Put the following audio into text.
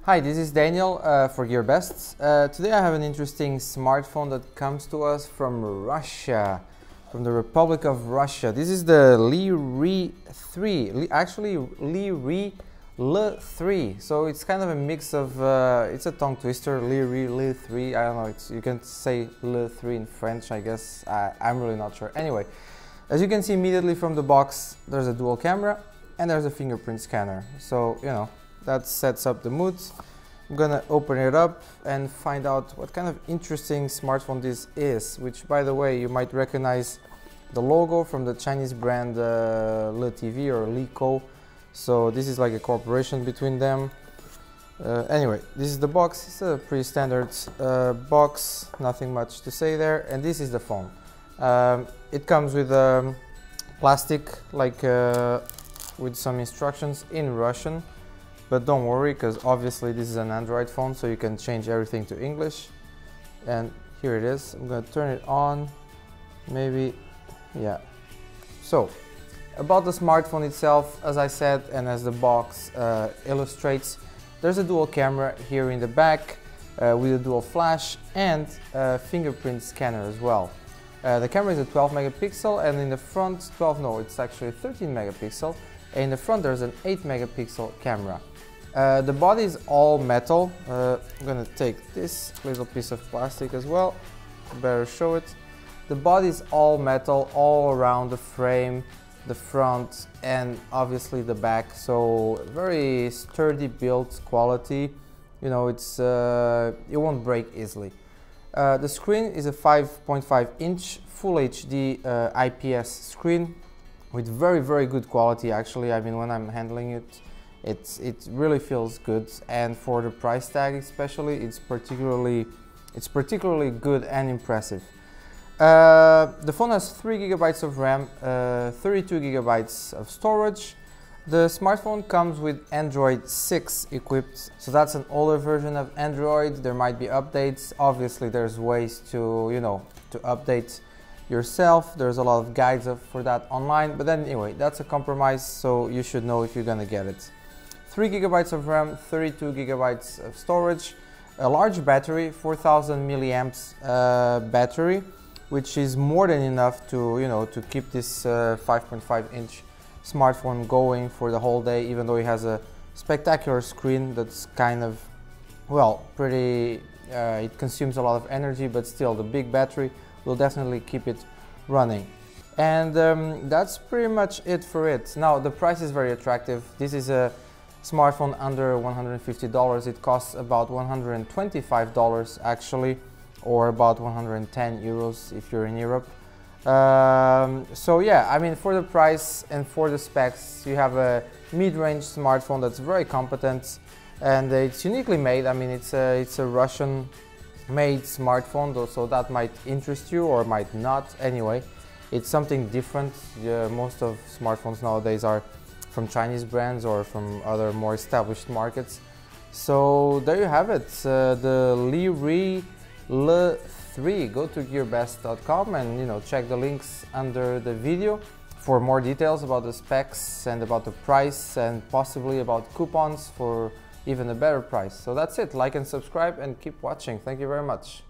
Hi, this is Daniel for Gearbest. Today I have an interesting smartphone that comes to us from Russia, from the Republic of Russia. This is the LeRee 3, actually LeRee LeRee. So it's kind of a mix of, it's a tongue twister, LeRee LeRee. I don't know, you can say LeRee in French, I guess. I'm really not sure. Anyway, as you can see immediately from the box, there's a dual camera and there's a fingerprint scanner. So, you know, that sets up the mood. I'm gonna open it up and find out what kind of interesting smartphone this is, which, by the way, you might recognize the logo from the Chinese brand LETV or LeCo. So this is like a cooperation between them. Anyway, this is the box. It's a pretty standard box, nothing much to say there. And this is the phone. It comes with plastic, like with some instructions in Russian. But don't worry, because obviously this is an Android phone, so you can change everything to English. And here it is. I'm going to turn it on. Maybe, yeah. So, about the smartphone itself, as I said, and as the box illustrates, there's a dual camera here in the back with a dual flash and a fingerprint scanner as well. The camera is a 12 megapixel, and in the front, it's actually 13 megapixel. And in the front there's an 8 megapixel camera. The body is all metal. I'm gonna take this little piece of plastic as well, better show it. The body is all metal all around the frame, the front, and obviously the back. So very sturdy build quality. You know, it won't break easily. The screen is a 5.5 inch Full HD IPS screen with very good quality. Actually, I mean, when I'm handling it, it really feels good, and for the price tag especially, it's particularly good and impressive. The phone has 3 GB of RAM, 32 GB of storage. The smartphone comes with Android 6 equipped, so that's an older version of Android. There might be updates. Obviously, there's ways to, you know, to update yourself. There's a lot of guides for that online, but then anyway, that's a compromise, so you should know if you're gonna get it. 3 GB of RAM, 32 GB of storage, a large battery, 4000 milliamps battery, which is more than enough to, you know, to keep this 5.5 inch smartphone going for the whole day, even though it has a spectacular screen that's kind of, well, pretty, it consumes a lot of energy, but still the big battery will definitely keep it running. And that's pretty much it for it. Now, the price is very attractive. This is a smartphone under $150. It costs about $125 actually, or about 110 euros if you're in Europe. So yeah, I mean, for the price and for the specs, you have a mid-range smartphone that's very competent, and it's uniquely made. I mean, it's a Russian-made smartphone, though, so that might interest you or might not. Anyway, it's something different. Most of smartphones nowadays are from Chinese brands or from other more established markets. So there you have it, the LeRee LeRee. Go to gearbest.com and, you know, check the links under the video for more details about the specs and about the price and possibly about coupons for even a better price. So that's it. Like and subscribe and keep watching. Thank you very much.